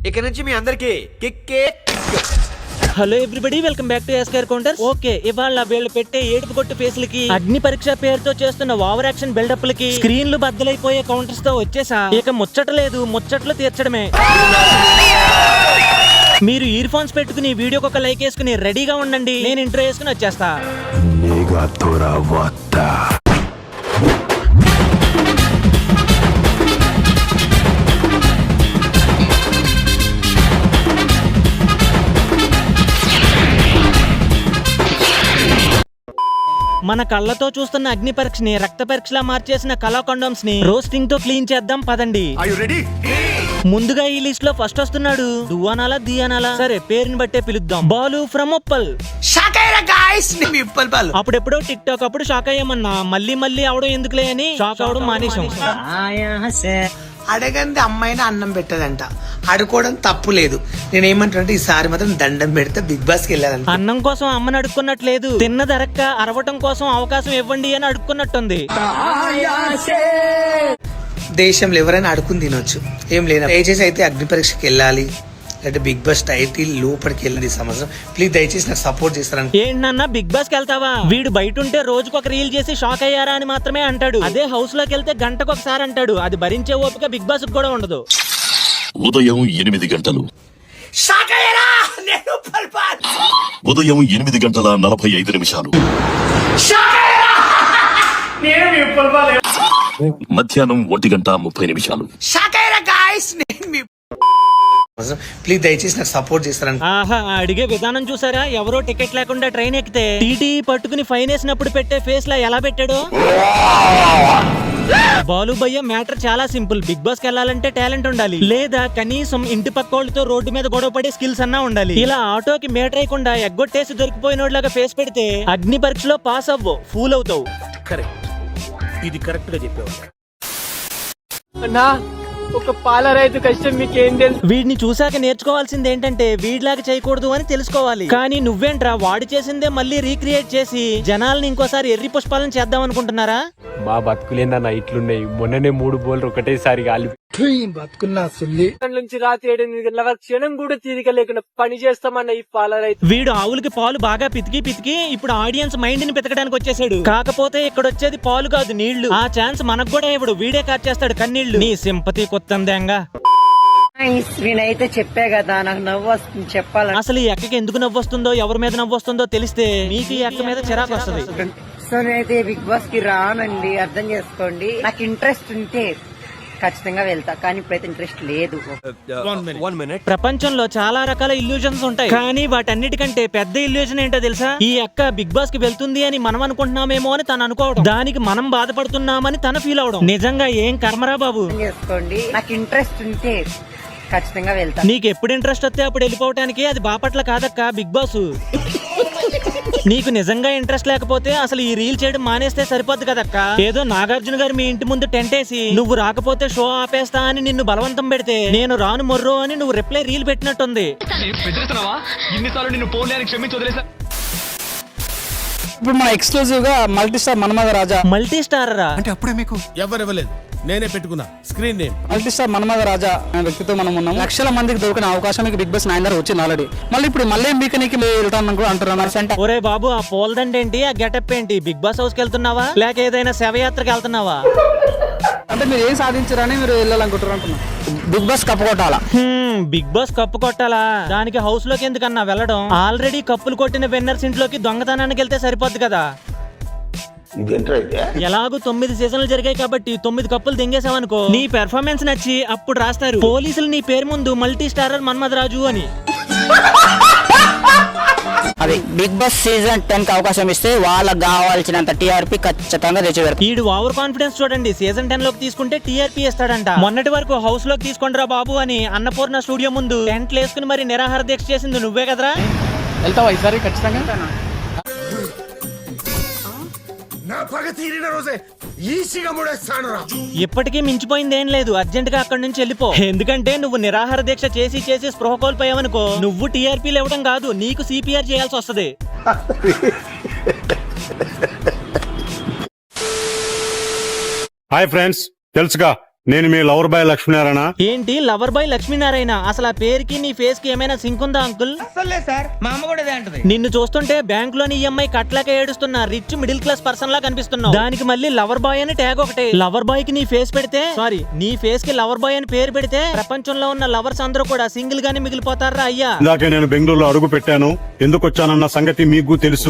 ఇక నుంచి మీ అందరికి కిక్కే. Hello everybody, welcome back to ఎస్కేర్ కౌంటర్స్. ఓకే, ఇవాళ వీళ్ళు పెట్టే ఏడుపు కొట్టు ఫేస్లకి, అగ్ని పరీక్ష పేరుతో చేస్తున్న ఓవర్ యాక్షన్ బిల్డప్ లకి, స్క్రీన్లు బద్దలైపోయే కౌంటర్స్ తో వచ్చేసా. ఇక ముచ్చట లేదు, ముచ్చట్లు తీర్చడమే. మీరు ఇయర్ ఫోన్స్ పెట్టుకుని వీడియోకి ఒక లైక్ వేసుకుని రెడీగా ఉండండి, నేను ఇంట్రో వేసుకుని వచ్చేస్తా. మన కళ్ళతో చూస్తున్న అగ్ని పరీక్షని రక్త పరీక్షలా మార్చేసిన కళా కండోమ్స్ ని రోస్టింగ్ తో క్లీన్ చేద్దాం పదండి. ముందుగా ఈ లిస్ట్ లో ఫస్ట్ వస్తున్నాడు దువ్వానాలా దియానాలా, సరే పేరుని బట్టే పిలుద్దాం, బాలు ఫ్రమ్ ఉప్పల్. అప్పుడెప్పుడో టిక్ టాక్ అప్పుడు షాక్ అయ్యామన్నా, మళ్ళీ అవడం ఎందుకులే అని షాక్ అవడం మానేశాం. అడగంది అమ్మాయిని అన్నం పెట్టదంట, అడుకోవడం తప్పు లేదు. నేనేమంటానంటే ఈసారి మాత్రం దండం పెడితే బిగ్ బాస్ కి వెళ్ళాలంట. అన్నం కోసం అమ్మని అడుక్కున్నట్లేదు, తిన్నదరక్క అరవటం కోసం అవకాశం ఇవ్వండి అని అడుక్కున్నట్టుంది. దేశంలో ఎవరైనా అడుక్కుని తినొచ్చు, ఏం లేదు. దయచేసి అయితే అగ్ని పరీక్షకి వెళ్ళాలి, అంటే బిగ్ బాస్ టైటిల్ లోపలికి వెళ్ళింది ఈ సంవత్సరం. ప్లీజ్ దయచేసి నాకు సపోర్ట్ చేస్తారని. ఏంటన్నా బిగ్ బాస్ కి వెళ్తావా? వీడు బయట ఉంటే రోజుకు ఒక రీల్ చేసి షాక్ అయ్యారా అని మాత్రమే అంటాడు. అదే హౌస్ లోకి వెళ్తే గంటకు ఒకసారి అంటాడు. అది భరించే ఓపిక బిగ్ బాస్ కూడా ఉండదు. ఉదయం 8 గంటలు, ఉదయం 8 గంటల 45 నిమిషాలు, మధ్యాహ్నం 1 గంట 30 నిమిషాలు. ప్లీజ్ దయచేసి నాకు సపోర్ట్ చేస్తారని. ఆహా, అడిగే విధానం చూసారా? ఎవరో టికెట్ లేకుండా ట్రైన్ ఎక్కితే టీటీ పట్టుకుని ఫైన్ వేసినప్పుడు పెట్టే ఫేస్ లా ఎలా పెట్టాడు. బాలు భయ్య మ్యాటర్ చాలా సింపుల్. బిగ్ బాస్ కి వెళ్ళాలంటే టాలెంట్ ఉండాలి, లేదా కనీసం ఇంటి పక్కోళ్ళతో రోడ్డు మీద గొడవ పడే స్కిల్స్ అన్నా ఉండాలి. ఇలా ఆటోకి మీటర్ అయ్యకుండా ఎగ్గొట్టేసి దొరికిపోయినోడ్లాగా ఫేస్ పెడితే అగ్ని పరీక్షలో పాస్ అవ్వవు, ఫూల్ అవుతావు. ఇది కరెక్ట్ గా చెప్పావు అన్నా. ఒక పాల రైతు కష్టం మీకేం తెలుసు? వీడిని చూసాక నేర్చుకోవాల్సింది ఏంటంటే వీడిలాగా చేయకూడదు అని తెలుసుకోవాలి. కానీ నువ్వేంట్రా, వాడు చేసిందే మళ్ళీ రీక్రియేట్ చేసి జనాల్ని ఇంకోసారి ఎర్రి పుష్పాలను చేద్దాం అనుకుంటున్నారా? మా బతుకులేందన్న ఇట్లున్నాయి. మొన్ననే 3 బోల్లు ఒకటేసారి గాలి బతుకున్నా సుల్లి నుంచి రాత్రి 8 గంటల వరకు క్షణం కూడా తీరిక లేకుండా పని చేస్తామన్న ఈ పాల రైతు. వీడు ఆవులకి పాలు బాగా పితికి ఇప్పుడు ఆడియన్స్ మైండ్ ని పితకడానికి వచ్చేసాడు. కాకపోతే ఇక్కడ వచ్చేది పాలు కాదు, నీళ్లు. ఆ ఛాన్స్ మనకు కూడా ఇవ్వడు, వీడే కార్చేస్తాడు కన్నీళ్లు. నీ సింపతి కొత్తందేంగా. నేనైతే చెప్పే కదా, నాకు నవ్వు వస్తుంది చెప్పాలని. అసలు ఈ అక్కకి ఎందుకు నవ్వు వస్తుందో, ఎవరి మీద నవ్వు వస్తుందో తెలిస్తే మీకు ఈ అక్క మీద చిరాకు వస్తుంది. సో నేనైతే బిగ్ బాస్ కి రానండి, అర్థం చేసుకోండి. నాకు ఇంట్రెస్ట్ ఉంటే ఖచ్చితంగా వెళ్తా, కానీ ఇప్పుడైతే ఇంట్రెస్ట్ లేదు. ప్రపంచంలో చాలా రకాల ఇల్యూజన్స్ ఉంటాయి, కానీ వాటన్నిటికంటే పెద్ద ఇల్యూజన్ ఏంటో తెలుసా? ఈ అక్క బిగ్ బాస్ కి వెళ్తుంది అని మనం అనుకుంటున్నామేమో అని తను అనుకోవడం, దానికి మనం బాధపడుతున్నామని తన ఫీల్ అవడం. నిజంగా ఏం కర్మరా బాబు. అర్థం చేసుకోండి, నాకు ఇంట్రెస్ట్ ఉంటే ఖచ్చితంగా వెళ్తా. నీకు ఎప్పుడు ఇంట్రెస్ట్ వస్తే అప్పుడు వెళ్ళిపోవటానికి అది బాపట్ల కాదక్క, బిగ్ బాస్. నీకు నిజంగా ఇంట్రెస్ట్ లేకపోతే అసలు ఈ రీల్ చేయడం మానేస్తే సరిపోద్ది కదక్క. ఏదో నాగార్జున గారు మీ ఇంటి ముందు టెంట్ వేసి నువ్వు రాకపోతే షో ఆపేస్తా అని నిన్ను బలవంతం పెడితే నేను రాను మొర్రో అని నువ్వు రిప్లై రీల్ పెట్టినట్టుంది. ఇప్పుడు మన ఎక్స్క్లూజివ్ గా multi star Manmatha Raja. Multi star రా అంటే అప్పుడే మీకు ఎవరు ఇవ్వలేదు, నేనే పెట్టుకున్నా screen name. Multi star Manmatha Raja అనే వ్యక్తితో మనం ఉన్నాం. లక్షల మందికి దొరికిన అవకాశం మీకు బిగ్ బాస్ 9 వచ్చింది ఆల్రెడీ. మళ్ళీ ఇప్పుడు మళ్ళీ మీకు వెళ్తాను కూడా అంటున్నారు. ఒరే బాబు, ఆ పోల్దండ ఏంటి, ఆ గెటప్ ఏంటి? బిగ్ బాస్ హౌస్ కి వెళ్తున్నావా లేక ఏదైనా శవయాత్రకి వెళ్తున్నావా? అంటే మీరు ఏం సాధించారని మీరు వెళ్ళాలనుకుంటారు అంటున్నా. బిగ్ బాస్ కప్పు కొట్టాలా? బిగ్ బాస్ కప్పు కొట్టాలా? దానికి హౌస్ లోకి ఎందుకన్నా వెళ్ళడం? ఆల్రెడీ కప్పులు కొట్టిన విన్నర్స్ ఇంట్లోకి దొంగతనానికి వెళ్తే సరిపోద్ది కదా. ఎలాగూ 9 సీజన్లు జరిగాయి కాబట్టి 9 కప్పులు దింగేసావనుకో, నీ పెర్ఫార్మెన్స్ నచ్చి అప్పుడు రాస్తారు పోలీసులు నీ పేరు ముందు మల్టీ స్టారర్ మన్మథ రాజు అని. అది బిగ్ బాస్ సీజన్ 10 కి అవకాశం ఇస్తే వాళ్ళకి కావాల్సినంత టీఆర్పీ ఖచ్చితంగా తెచ్చిపెడతారు. ఈడు ఓవర్ కాన్ఫిడెన్స్ చూడండి. సీజన్ 10 లోకి తీసుకుంటే టీఆర్పీ ఇస్తాడంట. మొన్నటి వరకు హౌస్ లోకి తీసుకుంటారా బాబు అని అన్నపూర్ణ స్టూడియో ముందు టెంట్లు వేసుకుని మరి నిరాహార దీక్ష చేసింది నువ్వే కదరా. వెళ్తావా ఈసారి ఖచ్చితంగా? ఇప్పటికీ మించిపోయింది ఏం లేదు, అర్జెంట్ గా అక్కడి నుంచి వెళ్ళిపో. ఎందుకంటే నువ్వు నిరాహార దీక్ష చేసి స్పృహ కోల్పోయావనుకో, నువ్వు టీఆర్పీలు ఇవ్వడం కాదు, నీకు సిపిఆర్ చేయాల్సి వస్తుంది. హాయ్ ఫ్రెండ్స్, తెలుసుగా నేను మీ లవర్ బాయ్ లక్ష్మీనారాయణ. ఏంటి లవర్ బాయ్ లక్ష్మీనారాయణ? అసలు ఆ పేరుకి నీ ఫేస్ కి ఏమైనా సింక్ ఉందా అంకుల్? సార్ మా అమ్మ కూడా అంటది. నిన్ను చూస్తుంటే బ్యాంక్ లోని ఈఎంఐ కట్టలేక ఏడుస్తున్నా రిచ్ మిడిల్ క్లాస్ పర్సన్ లా కనిపిస్తున్నావు. దానికి మళ్ళీ లవర్ బాయ్ అని ట్యాగ్ ఒకటే. లవర్ బాయ్ కి నీ ఫేస్ పెడితే, సారీ నీ ఫేస్ కి లవర్ బాయ్ అని పేరు పెడితే ప్రపంచంలో ఉన్న లవర్స్ అందరూ కూడా సింగిల్ గానే మిగిలిపోతారా అయ్యా? ఇందాకే నేను బెంగళూరులో అడుగు పెట్టాను. ఎందుకు వచ్చానన్న సంగతి మీకు తెలుసు.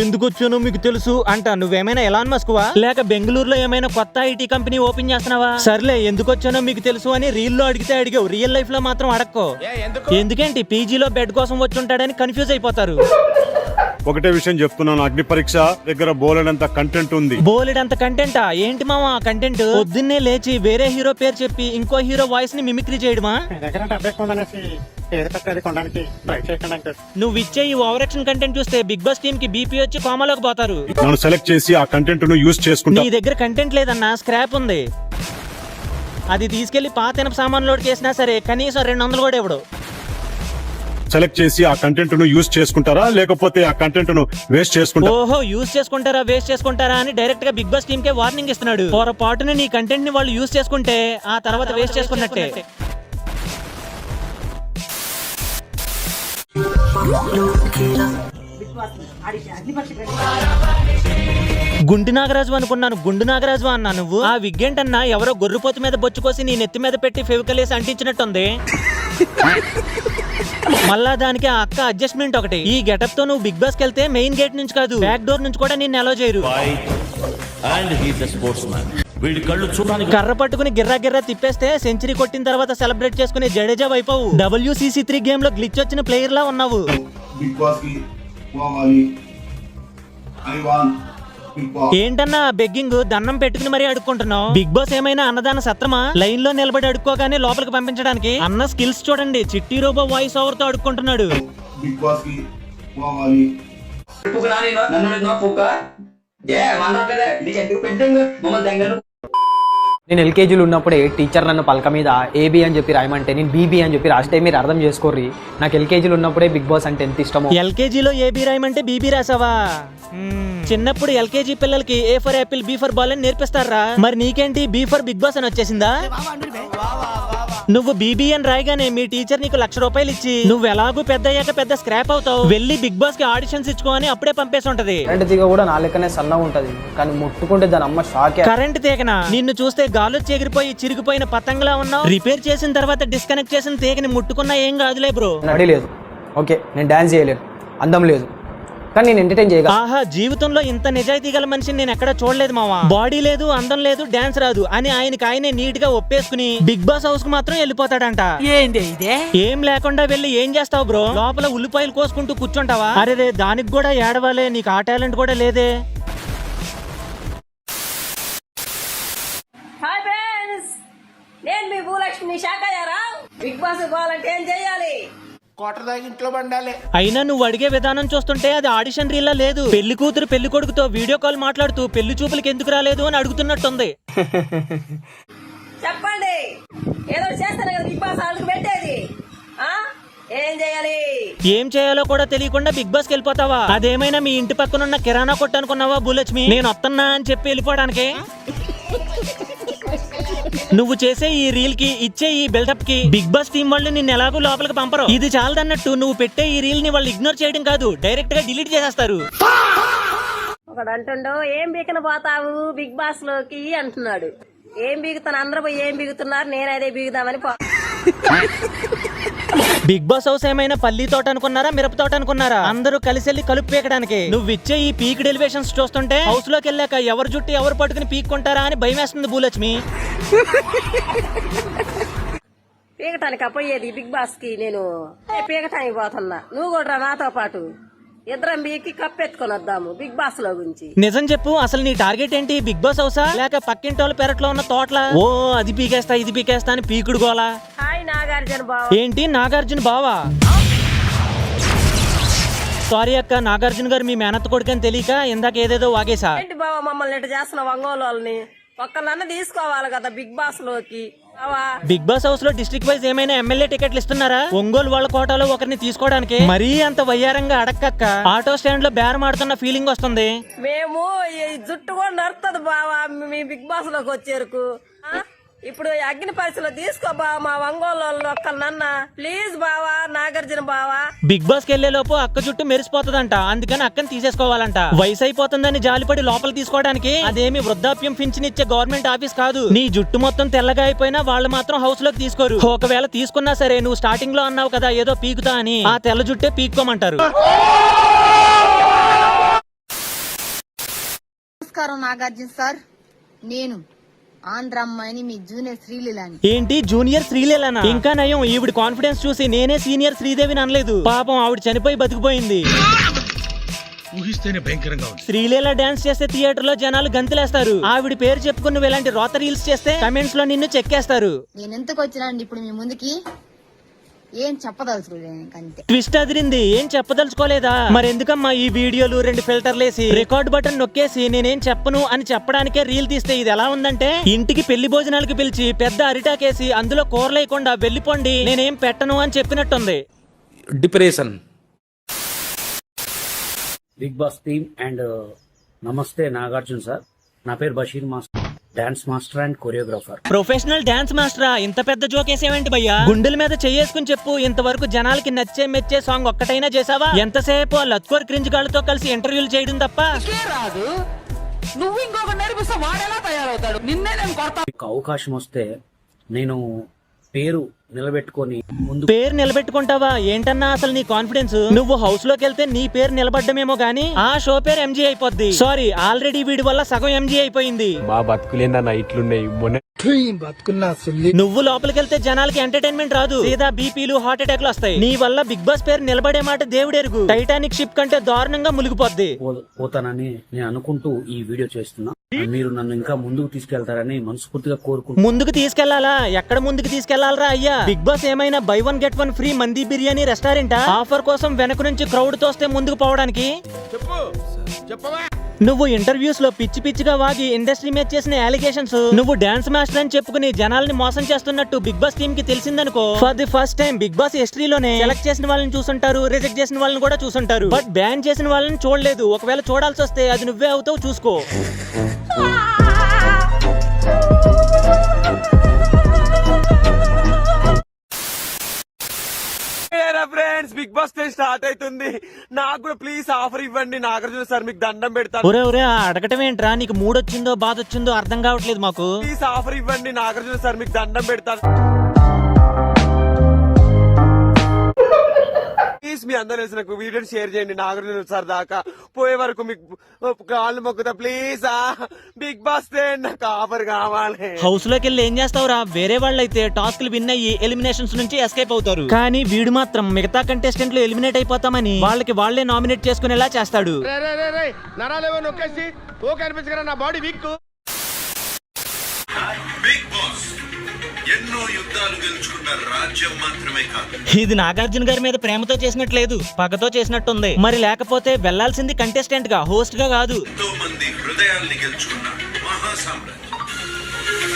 ఎందుకు వచ్చానో మీకు తెలుసు అంట. నువ్వేమైనా ఎలాన్ మస్క్ వా, లేక బెంగళూరులో ఏమైనా కొత్త ఐటీ కంపెనీ ఓపెన్ చేస్తున్నావా? సర్లే, ఎందుకు వచ్చానో మీకు తెలుసు అని రీల్ లో అడిగితే అడిగావు, రియల్ లైఫ్ లో మాత్రం అడక్కో. ఎందుకేంటి పీజీలో బెడ్ కోసం వచ్చి ఉంటాడని కన్ఫ్యూజ్ అయిపోతారు. ఒకటే విషయం చెప్తున్నాను, అగ్ని పరీక్ష దగ్గర బోలెడంత కంటెంట్ ఉంది. బోలెడంత కంటెంటా? ఏంటి మామ కంటెంట్? పొద్దున్నే లేచి వేరే హీరో పేరు చెప్పి ఇంకో హీరో వాయిస్ ని మిమిక్రీ చేయడమా? నువ్వు ఇచ్చే ఈ ఓవర్ యాక్షన్ కంటెంట్ చూస్తే బిగ్ బాస్ టీమ్ కి బీపీ వచ్చి కోమాలోకి పోతారు. నన్ను సెలెక్ట్ చేసి ఆ కంటెంట్ ను యూజ్ చేసుకుంటా. నీ దగ్గర కంటెంట్ లేదన్నా, స్క్రాప్ ఉంది. అది తీసుకెళ్లి పాత ఇనప సామాన్ లోడ్ చేసినా సరే కనీసం 200 కూడా ఇవ్వడు. సెలెక్ట్ చేసి ఆ కంటెంట్ ను యూజ్ చేసుకుంటారా, లేకపోతే ఆ కంటెంట్ ను వేస్ట్ చేసుకుంటారా? ఓహో, యూజ్ చేసుకుంటారా వేస్ట్ చేసుకుంటారా అని డైరెక్ట్ గా బిగ్ బాస్ టీమ్ కే వార్నింగ్ ఇస్తున్నాడు. పొరపాటున నీ కంటెంట్ ని వాళ్ళు యూజ్ చేసుకుంటే ఆ తర్వాత వేస్ట్ చేసుకున్నట్టే. గుండు నాగరాజు అనుకున్నాను, గుండు నాగరాజు అన్నా నువ్వు. ఆ విగ్గేంటన్నా ఎవరో గొర్రెపోతు మీద బొచ్చుకోసి నీ నెత్తి మీద పెట్టి ఫెవికలేసి అంటించినట్టుంది. మళ్ళా దానికి ఆ అక్క అడ్జస్ట్మెంట్ ఒకటి. ఈ గెటప్ తో నువ్వు బిగ్ బాస్ కెళ్తే మెయిన్ గేట్ నుంచి కాదు, బ్యాక్ డోర్ నుంచి కూడా నిన్ను అలో చేయరు. కర్ర పట్టుకుని గిర్రా గిర్రా తిప్పేస్తే సెంచరీ కొట్టిన తర్వాత సెలబ్రేట్ చేసుకునే జడేజా వైపోవు. WCC3 గేమ్ లో గ్లిచ్ వచ్చిన ప్లేయర్ లా ఉన్నావు. ఏంటన్నా బెగ్గింగ్? దండం పెట్టుకుని మరీ అడుక్కుంటున్నావు. బిగ్ బాస్ ఏమైనా అన్నదాన సత్రమా? లైన్ లో నిలబడి అడుక్కోగానే లోపలికి పంపించడానికి. అన్న స్కిల్స్ చూడండి, చిట్టి రోబో వాయిస్ ఓవర్ తో అడుక్కుంటున్నాడు. నేను ఎల్కేజీలో ఉన్నప్పుడే టీచర్ నన్ను పలక మీద ఏబి అని చెప్పి రాయమంటే నేను బీబీ అని చెప్పి రాస్తే మీరు అర్థం చేసుకోర్రి. నాకు ఎల్కేజీలో ఉన్నప్పుడే బిగ్ బాస్ అంటే ఎంత ఇష్టమో. ఎల్కేజీలో ఏబి రాయమంటే బీబీ రాసావా? చిన్నప్పుడు ఎల్కేజీ పిల్లలకి A for apple B for ball అని నేర్పిస్తారా? మరి నీకేంటి బీ ఫర్ బిగ్ బాస్ అని వచ్చేసిందా? నువ్వు బీబీ అని రాయగానే మీ టీచర్ నీకు ₹1,00,000 ఇచ్చి నువ్వు ఎలాగూ పెద్ద అయ్యాక పెద్ద స్క్రాప్ అవుతావు, వెళ్ళి బిగ్ బాస్ కి ఆడిషన్స్ ఇచ్చుకోని అప్పుడే పంపేసి ఉంటది. కరెంట్ తీగ కూడా నా లెక్కనే సన్నగా ఉంటది, కానీ ముట్టుకుంటే దాని అమ్మ షాక్. కరెంట్ తీగనా? నిన్ను చూస్తే గాలు చెగిరిపోయి చిరిగిపోయిన పతంగలా ఉన్నావు. రిపేర్ చేసిన తర్వాత డిస్కనెక్ట్ చేసిన తీగని ముట్టుకున్నా ఏం కాదులే బ్రో. నడి లేదు, ఓకే నేను డాన్స్ చేయలేను, అందం లేదు, కానీ నేను ఎంటర్టైన్ చేయగలను. ఆహా, జీవితంలో ఇంత నిజాయితీ గల మనిషిని నేను ఎక్కడ చూడలేదు మావా. బాడీ లేదు, అందం లేదు, డాన్స్ రాదు అని ఆయనే నీట్ గా ఒప్పేసుకుని బిగ్ బాస్ హౌస్ కు మాత్రం వెళ్ళిపోతాడంట. ఏం లేకుండా వెళ్ళి ఏం చేస్తావు బ్రో? లోపల ఉల్లిపాయలు కోసుకుంటూ కూర్చుంటావా? అరే దానికి కూడా ఏడవాలే, నీకు ఆ టాలెంట్ కూడా లేదే. హాయ్ ఫ్రెండ్స్, నేను మీ భూలక్ష్మి శాఖయారా. బిగ్ బాస్ పోవాలంటే ఏం చేయాలి? అయినా నువ్వు అడిగే విధానం చూస్తుంటే అది ఆడిషన్ రీల్ లేదు. పెళ్లి కూతురు పెళ్లి కొడుకుతో వీడియో కాల్ మాట్లాడుతూ పెళ్లి చూపులకి ఎందుకు రాలేదు అని అడుగుతున్నట్టుంది. చెప్పండి, ఏదో చేస్తాను కదా బిగ్ బాస్ వాళ్ళకి పెట్టేది. ఏం చేయాలి? ఏం చేయాలో కూడా తెలియకుండా బిగ్ బాస్ కి వెళ్ళిపోతావా? అదేమైనా మీ ఇంటి పక్కనున్న కిరాణా కొట్టు అనుకున్నావా భూలక్ష్మి? నేను వస్తున్నా అని చెప్పి వెళ్ళిపోవడానికి. నువ్వు చేసే ఈ రీల్ కి ఇచ్చే ఈ బిల్డప్ కి బిగ్ బాస్ టీం వాళ్ళు నిన్ను ఎలాగో లోపలికి పంపరు. ఇది చాలదన్నట్టు నువ్వు పెట్టే ఈ రీల్ ని వాళ్ళు ఇగ్నోర్ చేయడం కాదు, డైరెక్ట్ గా డిలీట్ చేసేస్తారు. ఒకడు అంటుండో ఏం బీకన పోతావు బిగ్ బాస్ లోకి అంటున్నాడు. ఏం బీగుతాను, అందరూ పోయి ఏం బీగుతున్నారు, నేను అదే బీగుదామని. బిగ్ బాస్ హౌస్ ఏమైనా పల్లి తోట అనుకున్నారా, మిరప తోట అనుకున్నారా? అందరూ కలిసి వెళ్ళి కలుపు పీకడానికి. నువ్వు ఇచ్చే ఈ పీక్ డెలివేషన్స్ చూస్తుంటే హౌస్ లోకి వెళ్ళాక ఎవరు జుట్టు ఎవరు పట్టుకుని పీక్కుంటారా అని భయం వేస్తుంది భూలక్ష్మి. పీకటానికి పోయేది బిగ్ బాస్ కి, నేను పీకటానికి పోతున్నా. నువ్వు కూడా నాతో పాటు ఇద్దరం బీకి కప్పెత్తుకొని వద్దాము బిగ్ బాస్ లో గురించి. నిజం చెప్పు, అసలు నీ టార్గెట్ ఏంటి? బిగ్ బాస్ హౌసా లేక పక్కింటోళ్ళ పెరట్లో ఉన్న తోటలా? ఓ అది పీకేస్తా ఇది పీకేస్తా అని పీకుడు గోలా. హాయ్ నాగార్జున బావ. ఏంటి నాగార్జున బావా? సారీ అక్క, నాగార్జున గారు మీ మేనత్త కొడుకని తెలియక ఇందాక ఏదేదో వాగేసా. ఏంటి బావ మమ్మల్ని ఇట్లా చేస్తున్న ఒంగోలు వాళ్ళని? ఒక్కళ్ళన్న తీసుకోవాలి కదా బిగ్ బాస్ లోకి. బిగ్ బాస్ హౌస్ లో డిస్ట్రిక్ట్ వైజ్ ఏమైనా ఎమ్మెల్యే టికెట్లు ఇస్తున్నారా? ఒంగోలు వాళ్ళ కోటాలో ఒకరిని తీసుకోవడానికి మరీ అంత వయ్యారంగా అడక్కక్క. ఆటో స్టాండ్ లో బేరం ఆడుతున్న ఫీలింగ్ వస్తుంది. మేము ఈ జుట్టు కూడా నడుతుంది బావా మీ బిగ్ బాస్ లోకి వచ్చేరుకు. ఇప్పుడు అగ్ని పరీక్షలో తీసుకో బావ మా ఒంగోలు ఒక్కనన్నా ప్లీజ్ బావా నాగార్జున బావా. బిగ్ బాస్ కి వెళ్లే లోపు అక్క జుట్టు మెరిసిపోతుందంట, అందుకని అక్కని తీసేసుకోవాలంట. వయసు అయిపోతుందని జాలిపడి లోపల తీసుకోవడానికి అదేమి వృద్ధాప్యం పింఛన్ ఇచ్చే గవర్నమెంట్ ఆఫీస్ కాదు. నీ జుట్టు మొత్తం తెల్లగా అయిపోయినా వాళ్ళు మాత్రం హౌస్ లోకి తీసుకోరు. ఒకవేళ తీసుకున్నా సరే నువ్వు స్టార్టింగ్ లో అన్నావు కదా ఏదో పీకుతా అని, ఆ తెల్ల జుట్టే పీక్కోమంటారు. నమస్కారం నాగార్జున సార్, నేను ఆంధ్ర అమ్మాయిని మీ జూనియర్ శ్రీలీలని. ఏంటి జూనియర్ శ్రీలీలనా? ఇంకా నయం, ఈవిడ కాన్ఫిడెన్స్ చూసి నేనే సీనియర్ శ్రీదేవిని అనలేదు. పాపం ఆవిడ చనిపోయి బతికిపోయింది. ఊహిస్తేనే భయంకరంగా ఉంది. శ్రీలీల డాన్స్ చేస్తే థియేటర్ లో జనాలు గంతులేస్తారు. ఆవిడ పేరు చెప్పుకుని నువ్వు ఇలాంటి రోత రీల్స్ చేస్తే కమెంట్స్ లో నిన్ను చెక్కేస్తారు. నేను ఎందుకు వచ్చినాండి ఇప్పుడు మీ ముందుకి, ఏం చెప్పదలుచుకోలేదు అంతే. ట్విస్ట్ అదిరింది, ఏం చెప్పదలుచుకోలేదా? మరి ఎందుకమ్మా ఈ వీడియోలు 2 ఫిల్టర్లేసి రికార్డ్ బటన్ నొక్కేసి నేనేం చెప్పను అని చెప్పడానికే రీల్ తీస్తే ఇది ఎలా ఉందంటే, ఇంటికి పెళ్లి భోజనాలకు పిలిచి పెద్ద అరిటాకేసి అందులో కూరలేయకుండా వెళ్ళిపోండి నేనేం పెట్టను అని చెప్పినట్టుంది. Depression. Bigg Boss team and నమస్తే నాగార్జున సార్, నా పేరు Basheer master, dance master and choreographer. Professional dance మాస్టరా? ఇంత పెద్ద జోక్ వేసేవేంటి భయ్యా? గుండెల మీద చెయ్యేసుకుని చెప్పు, ఇంతవరకు జనాలకి నచ్చే మెచ్చే సాంగ్ ఒక్కటైనా చేసావా? ఎంతసేపు లత్కోర్ క్రింజ్ గాళ్ళతో కలిసి ఇంటర్వ్యూలు చేయడం తప్ప రాదు. నువ్వు ఇంకొక నేర్పిస్తే వాడేలా తయారవుతాడు? నిన్నే నేను కొడతా. అవకాశం వస్తే నేను పేరు నిలబెట్టుకొని ముందు. పేరు నిలబెట్టుకుంటావా ఏంటన్నా అసలు నీ కాన్ఫిడెన్స్? నువ్వు హౌస్ లోకి వెళ్తే నీ పేరు నిలబడ్డమేమో గానీ ఆ షో పేరు ఎంజీ అయిపోద్ది. సారీ, ఆల్రెడీ వీడి వల్ల సగం ఎంజీ అయిపోయింది. మా బతుకులేందన్న ఇట్లున్నాయి. నువ్వు లోపలికి వెళ్తే జనాలకి ఎంటర్టైన్మెంట్ రాదు, సీదా బీపీలు హార్ట్ అటాక్లు వస్తాయి. నీ వల్ల బిగ్ బాస్ పేరు నిలబడే మాట దేవుడెరుగు. టైటానిక్ షిప్ కంటే దారుణంగా మునిగిపోద్ది. పోతానని నేను అనుకుంటూ ఈ వీడియో చేస్తున్నా. మీరు నన్ను ఇంకా ముందుకు తీసుకెళ్తారని మనస్ఫూర్తిగా కోరుకుంటున్నా. ముందుకు తీసుకెళ్లాలా? ఎక్కడ ముందుకు తీసుకెళ్లాలరా అయ్యా? బిగ్ బాస్ ఏమైనా బై 1 గెట్ 1 ఫ్రీ మంది బిర్యానీ రెస్టారెంటా? ఆఫర్ కోసం వెనక నుంచి క్రౌడ్ తోస్తే ముందుకు పోవడానికి? నువ్వు ఇంటర్వ్యూస్ లో పిచ్చి పిచ్చిగా వాగి ఇండస్ట్రీ మీద చేసిన అలిగేషన్స్ నువ్వు డాన్స్ మాస్టర్ అని చెప్పుకుని జనాల్ని మోసం చేస్తున్నట్టు బిగ్ బాస్ టీమ్ కి తెలిసిందనుకో, for the first time Bigg Boss హిస్టరీలోనే సెలెక్ట్ చేసిన వాళ్ళని చూసుంటారు, రిజెక్ట్ చేసిన వాళ్ళని కూడా చూసుంటారు, బట్ బ్యాన్ చేసిన వాళ్ళని చూడలేదు. ఒకవేళ చూడాల్సి వస్తే అది నువ్వే అవుతావు, చూసుకో. Friends, Bigg Boss day start అవుతుంది. నాకు కూడా ప్లీజ్ ఆఫర్ ఇవ్వండి నాగార్జున సార్, మీకు దండం పెడతాను. ఒరే ఒరే, అడగటం ఏంట్రా? నీకు మూడొచ్చిందో బాధ వచ్చిందో అర్థం కావట్లేదు మాకు. ప్లీజ్ ఆఫర్ ఇవ్వండి నాగార్జున సార్, మీకు దండం పెడతాను. ప్లీజ్ మీ అందరూ నాకు వీడియో షేర్ చేయండి. నాగార్జున సార్ దాకా పోయే వరకు మీకు కాళ్ళు మొక్కుతా ప్లీజ్. బిగ్ బాస్ డే నాకు ఆఫర్ కావాలి. హౌస్ లోకి వెళ్ళి ఏం చేస్తావురా? వేరే వాళ్ళైతే టాస్క్లు విన్ అయ్యి ఎలిమినేషన్స్ నుంచి ఎస్కేప్ అవుతారు, కానీ వీడు మాత్రం మిగతా కంటెస్టెంట్లు ఎలిమినేట్ అయిపోతామని వాళ్ళకి వాళ్లే నామినేట్ చేసుకునేలా చేస్తాడు. ఎన్నో యుద్ధాలు గెలుచుకున్న రాజ్యం మాత్రమే కాదు, ఇది నాగార్జున గారి మీద ప్రేమతో చేసినట్లేదు, పగతో చేసినట్టుంది. మరి లేకపోతే వెళ్లాల్సింది కంటెస్టెంట్ గా, హోస్ట్ గా కాదు. ఎంతో మంది హృదయాల్ని గెలుచుకున్న మహాసామ్రాజ్యం.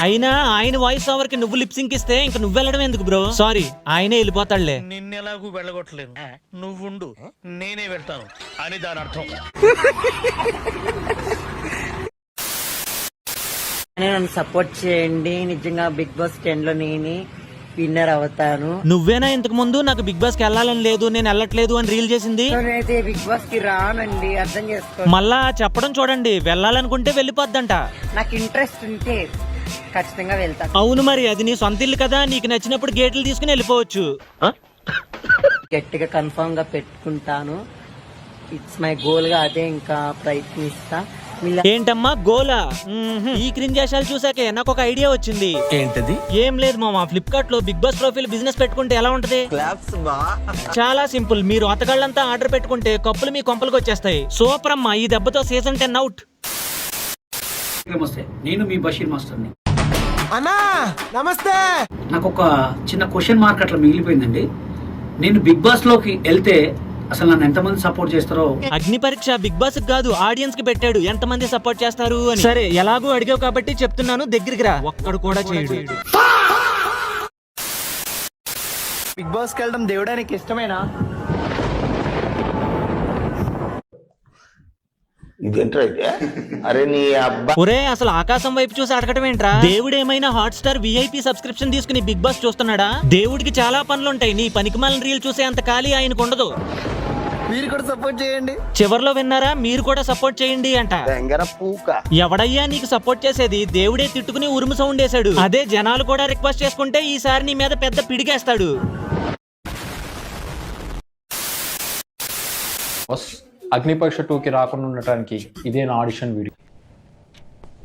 అయినా ఆయన వాయిస్ ఓవర్ కి నువ్వు లిప్సింక్ ఇస్తే ఇంక నువ్వు వెళ్ళడం ఎందుకు బ్రో? సారీ, ఆయనే వెళ్ళిపోతాడులే. నిన్నెలాగూ వెళ్ళగొట్టలేను, నువ్వుండు నేనే వెళ్తాను అని దాని అర్థం. నన్ను సపోర్ట్ చేయండి, నిజంగా బిగ్ బాస్ 10 లో నేనే విన్నర్ అవుతాను. నువ్వేనా ఇంతకు ముందు నాకు బిగ్ బాస్ కి వెళ్ళాలని లేదు, నేను వెళ్ళట్లేదు అని రీల్ చేసింది? నేనైతే బిగ్ బాస్ కి రానండి, అర్థం చేసుకోండి. మళ్ళా చెప్పడం చూడండి, వెళ్ళాలనుకుంటే వెళ్ళిపోద్దంట. నాకు ఇంట్రెస్ట్ ఉంటే ఖచ్చితంగా వెళ్తా. అవును, మరి అది నీ సొంత ఇల్లు కదా, నీకు నచ్చినప్పుడు గేట్లు తీసుకుని వెళ్ళిపోవచ్చు. గట్టిగా కన్ఫర్మ్ గా పెట్టుకుంటాను. ఇట్స్ మై గోల్ గా అదే ఇంకా ప్రయత్నిస్తా. ఏంటమ్మా గోలా? ఈ క్రింజాశాలు చూసాకే నాకు ఒక ఐడియా వచ్చింది. ఏంటది? ఏం లేదు మామ, ఫ్లిప్కార్ట్ లో బిగ్ బాస్ ప్రొఫైల్ బిజినెస్ పెట్టుకుంటే ఎలా ఉంటది? చాలా సింపుల్, మీరు అతగాళ్ళంతా ఆర్డర్ పెట్టుకుంటే కప్పులు మీ కొంపలకు వచ్చేస్తాయి. సూపర్ అమ్మా, ఈ దెబ్బతో సీజన్ 10 అవుట్. నమస్తే, నేను మీ బషీర్ మాస్టర్ని. అన్నా నమస్తే. నాకు ఒక చిన్న క్వశ్చన్ మార్క్ అట్లా మిగిలిపోయిందండి. నేను బిగ్ బాస్ లోకి వెళ్తే అసలు నన్ను ఎంతమంది సపోర్ట్ చేస్తారో? అగ్ని పరీక్ష బిగ్ బాస్ కాదు, ఆడియన్స్ కి పెట్టాడు ఎంతమంది సపోర్ట్ చేస్తారు అని. సరే, ఎలాగో అడిగావు కాబట్టి చెప్తున్నాను, దగ్గరికి రా. ఒక్కడు కూడా చేయడు. బిగ్ బాస్ కి వెళ్ళడం దేవుడానికి ఇష్టమేనా? ఇదేంట్రా అయితే అరే నీ అబ్బా ఒరే అసలు ఆకాశం వైపు చూసి అడగటం ఏంట్రా? దేవుడు ఏమైనా హాట్ స్టార్ విఐపి సబ్స్క్రిప్షన్ తీసుకుని బిగ్ బాస్ చూస్తున్నాడా? దేవుడికి చాలా పనులుంటాయి, నీ పనికిమాలిన రీల్ చూసే అంత ఖాళీ ఆయనకు ఉండదు. మీరు కూడా సపోర్ట్ చేయండి. చివర్లో విన్నారా, మీరు కూడా సపోర్ట్ చేయండి అంట. ఎవడయ్యా నీకు సపోర్ట్ చేసేది? దేవుడే తిట్టుకుని ఉరుము సౌండ్ వేశాడు. అదే జనాలు కూడా రిక్వెస్ట్ చేసుకుంటే ఈసారి నీ మీద పెద్ద పిడిగేస్తాడు. అగ్నిపరీక్ష 2కి రాకుండా ఉండటానికి ఇదే నా ఆడిషన్ వీడియో.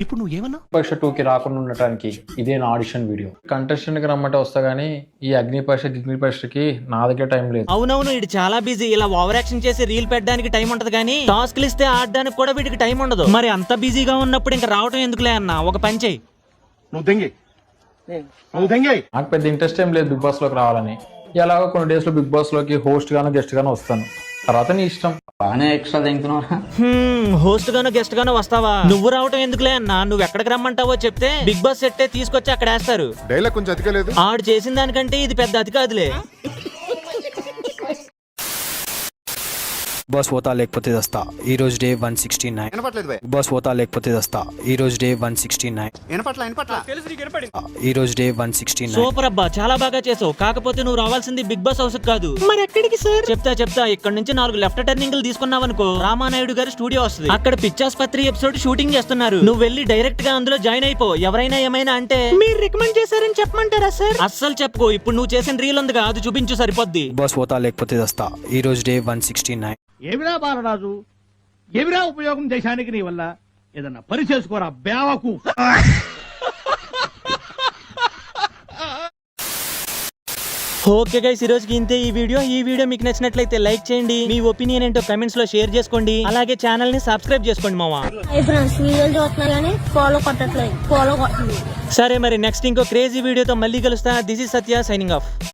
ఇప్పుడు నువ్వు ఏమన్నా పరీక్ష 2కి రాకుండా ఉండటానికి ఇదే నా ఆడిషన్ వీడియో. కంటెస్టెంట్ కి రమ్మంటే వస్తా గానీ ఈ అగ్ని పరీక్షకి నా దగ్గర టైం లేదు. అవునవును, ఇది చాలా బిజీ. ఇలా ఓవర్ యాక్షన్ చేసి రీల్ పెట్టడానికి టైం ఉంటది కానీ టాస్క్లు ఇస్తే ఆడడానికి కూడా వీటికి టైం ఉండదు. మరి అంత బిజీగా ఉన్నప్పుడు ఇంకా రావటం ఎందుకులే అన్న, ఒక పని చెయ్యి. నాకు పెద్ద ఇంట్రెస్ట్ ఏం లేదు బిగ్ బాస్ లోకి రావాలని. ఎలాగో కొన్ని డేస్ లో బిగ్ బాస్ లోకి హోస్ట్ గానో గెస్ట్ గానో వస్తాను, తర్వాత నీ ఇష్టం. బాగానే ఎక్స్ట్రా తింటున్నావా? హోస్ట్ గానో గెస్ట్ గానో వస్తావా? నువ్వు రావటం ఎందుకులే అన్న, నువ్వు ఎక్కడికి రమ్మంటావో చెప్తే బిగ్ బాస్ సెట్టే తీసుకొచ్చి అక్కడ వేస్తారు. కొంచెం అతికలేదు. ఆడు చేసిన దానికంటే ఇది పెద్ద అతి కాదులే. బాస్ పోతా లేకపోతే దస్తా ఈ రోజు డే 169. బాస్ పోతా లేకపోతే దస్తా ఈ రోజు డే 169. ఈ రోజు డే 169. సూపర్ అబ్బా, చాలా బాగా చేసావు. కాకపోతే నువ్వు రావాల్సింది బిగ్ బాస్ హౌస్ కాదు. మరి ఎక్కడికి సార్? చెప్తా. ఇక్కడ నుంచి 4 లెఫ్ట్ టర్నింగ్లు తీసుకున్నావనుకో, రామానాయుడు గారి స్టూడియో వస్తుంది. అక్కడ పిచ్చాస్పత్రి ఎపిసోడ్ షూటింగ్ చేస్తున్నారు. నువ్వు వెళ్ళి డైరెక్ట్ గా అందులో జాయిన్ అయిపో. ఎవరైనా ఏమైనా అంటే మీరు రికమెండ్ చేశారని చెప్పమంటారా సార్? అస్సలు చెప్పుకో. ఇప్పుడు నువ్వు చేసిన రీల్ ఉందిగా, అది చూపించు సరిపోద్ది. బాస్ పోతా లేకపోతే దస్తా ఈ రోజు డే 169. ఏమిరా బాలరాజు, ఏమిరా ఉపయోగం దేశానికి నీ వల్ల? ఏదన్నా పని చేసుకోరా బేవకు. ఓకే గైస్, ఈ రోజుకి ఇంతే ఈ వీడియో మీకు నచ్చినట్లయితే లైక్ చేయండి. మీ ఒపీనియన్ ఏంటో కమెంట్స్ లో షేర్ చేసుకోండి. అలాగే ఛానల్ ని సబ్స్క్రైబ్ చేసుకోండి మావా. సరే మరి నెక్స్ట్ ఇంకో క్రేజీ వీడియోతో మళ్ళీ కలుస్తా. This is Satya signing off.